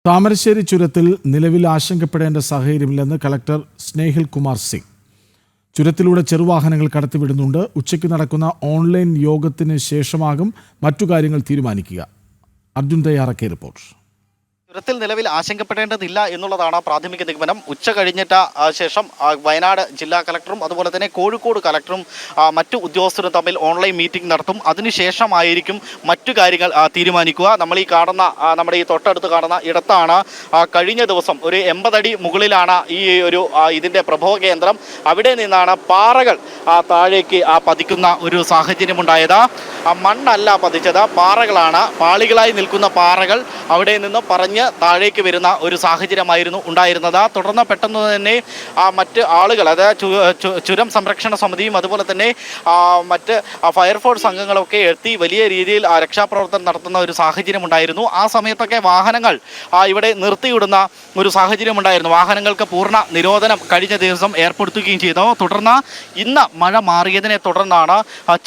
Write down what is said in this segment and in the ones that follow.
താമരശ്ശേരി ചുരത്തിൽ നിലവിൽ ആശങ്കപ്പെടേണ്ട സാഹചര്യമില്ലെന്ന് കളക്ടർ സ്നേഹിൽ കുമാർ സിംഗ്. ചുരത്തിലൂടെ ചെറുവാഹനങ്ങൾ കടത്തിവിടുന്നുണ്ട്. ഉച്ചയ്ക്ക് നടക്കുന്ന ഓൺലൈൻ യോഗത്തിന് ശേഷമാകും മറ്റു കാര്യങ്ങൾ തീരുമാനിക്കുക. അർജുൻ തയ്യാറാക്കിയ റിപ്പോർട്ട്. ചുരത്തിൽ നിലവിൽ ആശങ്കപ്പെടേണ്ടതില്ല എന്നുള്ളതാണ് പ്രാഥമിക നിഗമനം. ഉച്ച കഴിഞ്ഞിട്ട ശേഷം വയനാട് ജില്ലാ കളക്ടറും അതുപോലെ തന്നെ കോഴിക്കോട് കളക്ടറും മറ്റു ഉദ്യോഗസ്ഥരും തമ്മിൽ ഓൺലൈൻ മീറ്റിംഗ് നടത്തും. അതിനുശേഷമായിരിക്കും മറ്റു കാര്യങ്ങൾ തീരുമാനിക്കുക. നമ്മൾ ഈ കാണുന്ന നമ്മുടെ ഈ തൊട്ടടുത്ത് കാണുന്ന ഇടത്താണ് കഴിഞ്ഞ ദിവസം ഒരു 80 അടി മുകളിലാണ് ഈ ഒരു ഇതിൻ്റെ പ്രഭവ കേന്ദ്രം. അവിടെ നിന്നാണ് പാറകൾ താഴേക്ക് പതിക്കുന്ന ഒരു സാഹചര്യമുണ്ടായത്. മണ്ണല്ല പതിച്ചത്, പാറകളാണ്. പാളികളായി നിൽക്കുന്ന പാറകൾ അവിടെ നിന്ന് പറഞ്ഞ് താഴേക്ക് വരുന്ന ഒരു സാഹചര്യമായിരുന്നു ഉണ്ടായിരുന്നത്. തുടർന്ന് പെട്ടെന്ന് തന്നെ മറ്റ് ആളുകൾ, അതായത് ചുരം സംരക്ഷണ സമിതിയും അതുപോലെ തന്നെ മറ്റ് ഫയർഫോഴ്സ് അംഗങ്ങളൊക്കെ എത്തി വലിയ രീതിയിൽ രക്ഷാപ്രവർത്തനം നടത്തുന്ന ഒരു സാഹചര്യം ഉണ്ടായിരുന്നു. ആ സമയത്തൊക്കെ വാഹനങ്ങൾ ഇവിടെ നിർത്തിയിടുന്ന ഒരു സാഹചര്യം ഉണ്ടായിരുന്നു. വാഹനങ്ങൾക്ക് പൂർണ്ണ നിരോധനം കഴിഞ്ഞ ദിവസം ഏർപ്പെടുത്തുകയും ചെയ്തു. തുടർന്ന് ഇന്ന് മഴ മാറിയതിനെ തുടർന്നാണ്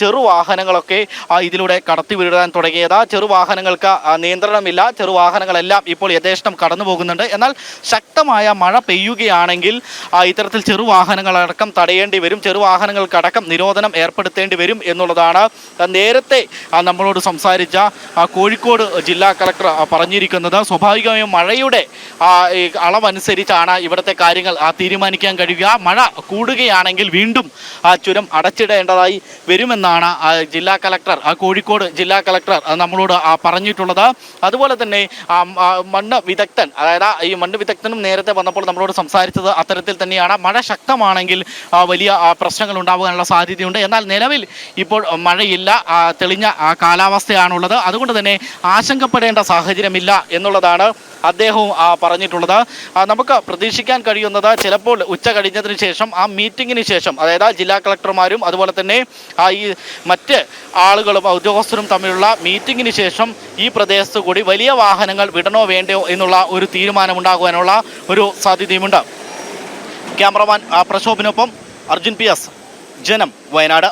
ചെറുവാഹനങ്ങളൊക്കെ ഇതിലൂടെ കടത്തിവിടാൻ തുടങ്ങിയത്. ചെറുവാഹനങ്ങൾക്ക് നിയന്ത്രണമില്ല. ചെറുവാഹനങ്ങളെല്ലാം ഇപ്പോൾ യഥേഷ്ടം കടന്നു പോകുന്നുണ്ട്. എന്നാൽ ശക്തമായ മഴ പെയ്യുകയാണെങ്കിൽ ഇത്തരത്തിൽ ചെറുവാഹനങ്ങളടക്കം തടയേണ്ടി വരും. ചെറുവാഹനങ്ങൾക്കടക്കം നിരോധനം ഏർപ്പെടുത്തേണ്ടി വരും എന്നുള്ളതാണ് നേരത്തെ നമ്മളോട് സംസാരിച്ച കോഴിക്കോട് ജില്ലാ കളക്ടർ പറഞ്ഞിരിക്കുന്നത്. സ്വാഭാവികമായും മഴയുടെ അളവനുസരിച്ചാണ് ഇവിടുത്തെ കാര്യങ്ങൾ തീരുമാനിക്കാൻ കഴിയുക. മഴ കൂടുകയാണെങ്കിൽ വീണ്ടും ചുരം അടച്ചിടേണ്ടതായി വരുമെന്നാണ് ജില്ലാ കളക്ടർ, കോഴിക്കോട് ജില്ലാ കളക്ടർ നമ്മളോട് പറഞ്ഞിട്ടുള്ളത്. അതുപോലെ തന്നെ മണ്ണ് വിദഗ്ധൻ, അതായത് ഈ മണ്ണ് വിദഗ്ധനും നേരത്തെ വന്നപ്പോൾ നമ്മളോട് സംസാരിച്ചത് അത്തരത്തിൽ തന്നെയാണ്. മഴ ശക്തമാണെങ്കിൽ വലിയ പ്രശ്നങ്ങൾ ഉണ്ടാകാനുള്ള സാധ്യതയുണ്ട്. എന്നാൽ നിലവിൽ ഇപ്പോൾ മഴയില്ല, തെളിഞ്ഞ കാലാവസ്ഥയാണുള്ളത്. അതുകൊണ്ട് തന്നെ ആശങ്കപ്പെടേണ്ട സാഹചര്യമില്ല എന്നുള്ളതാണ് അദ്ദേഹവും പറഞ്ഞിട്ടുള്ളത്. നമുക്ക് പ്രതീക്ഷിക്കാൻ കഴിയുന്നത് ചിലപ്പോൾ ഉച്ച കഴിഞ്ഞതിന് ശേഷം ആ മീറ്റിങ്ങിന് ശേഷം, അതായത് ജില്ലാ കളക്ടർമാരും അതുപോലെ തന്നെ ഈ മറ്റ് ആളുകളും ഉദ്യോഗസ്ഥരും തമ്മിലുള്ള മീറ്റിങ്ങിന് ശേഷം ഈ പ്രദേശത്ത് കൂടി വലിയ വാഹനങ്ങൾ വിടണോ വേണ്ടയോ എന്നുള്ള ഒരു തീരുമാനമുണ്ടാകുവാനുള്ള ഒരു സാധ്യതയുമുണ്ട്. ക്യാമറമാൻ പ്രശോഭിനൊപ്പം അർജുൻ PS, ജനം, വയനാട്.